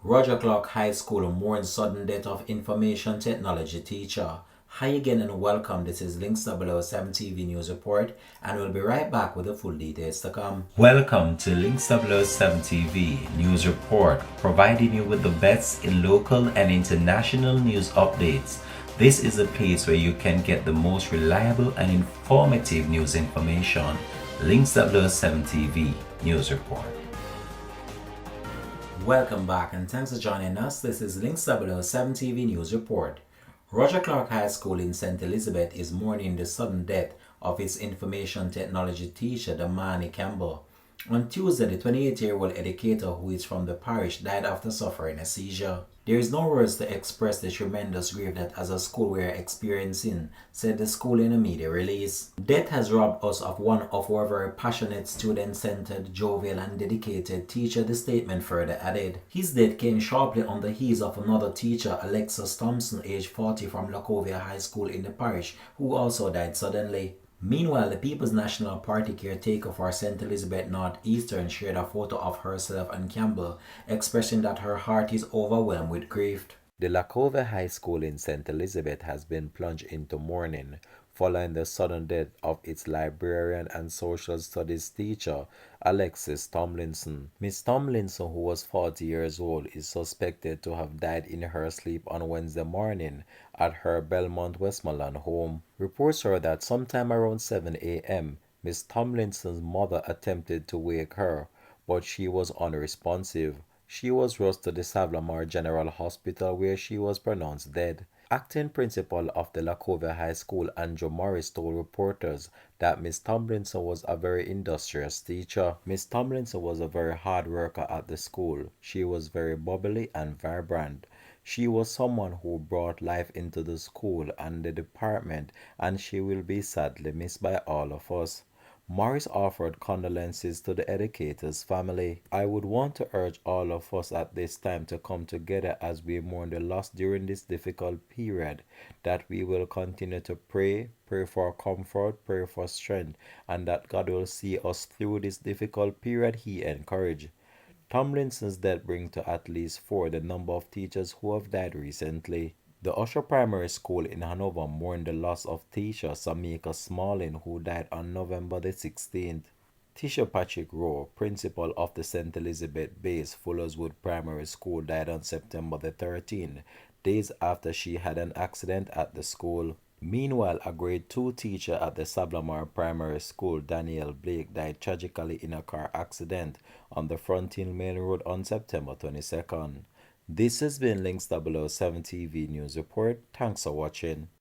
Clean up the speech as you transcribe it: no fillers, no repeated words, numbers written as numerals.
Roger Clarke High School mourns sudden death of information technology teacher. Hi again and welcome. This is Links 007 TV News Report, and we'll be right back with the full details to come. Welcome to Links 007 TV News Report, providing you with the best in local and international news updates. This is a place where you can get the most reliable and informative news information. Links 007 TV News Report. Welcome back and thanks for joining us. This is Links 007 TV News Report. Roger Clarke High School in St. Elizabeth is mourning the sudden death of its information technology teacher, Damani Campbell. On Tuesday, the 28-year-old educator who is from the parish died after suffering a seizure. There is no words to express the tremendous grief that as a school we are experiencing, said the school in a media release. Death has robbed us of one of our very passionate, student-centered, jovial and dedicated teacher, the statement further added. His death came sharply on the heels of another teacher, Alexis Thompson, aged 40, from Lacovia High School in the parish, who also died suddenly. Meanwhile, the People's National Party caretaker for St. Elizabeth Northeastern shared a photo of herself and Campbell, expressing that her heart is overwhelmed with grief. The Lacovia High School in St. Elizabeth has been plunged into mourning following the sudden death of its librarian and social studies teacher, Alexis Tomlinson. Miss Tomlinson, who was 40 years old, is suspected to have died in her sleep on Wednesday morning at her Belmont Westmoreland home. Reports are that sometime around 7 a.m., Miss Tomlinson's mother attempted to wake her, but she was unresponsive. She was rushed to the Savlamar General Hospital where she was pronounced dead. Acting principal of the Lacovia High School, Andrew Morris, told reporters that Miss Tomlinson was a very industrious teacher. Miss Tomlinson was a very hard worker at the school. She was very bubbly and vibrant. She was someone who brought life into the school and the department, and she will be sadly missed by all of us. Morris offered condolences to the educator's family. I would want to urge all of us at this time to come together as we mourn the loss during this difficult period, that we will continue to pray for comfort, pray for strength, and that God will see us through this difficult period, he encouraged. Tomlinson's death brings to at least 4 the number of teachers who have died recently. The Usher Primary School in Hanover mourned the loss of teacher Samika Smalling, who died on November the 16th. Teacher Patrick Rowe, principal of the St. Elizabeth-based Fullerswood Primary School, died on September the 13th, days after she had an accident at the school. Meanwhile, a grade 2 teacher at the Sablamar Primary School, Danielle Blake, died tragically in a car accident on the Frontier Main Road on September 22nd. This has been Links 007 TV News Report. Thanks for watching.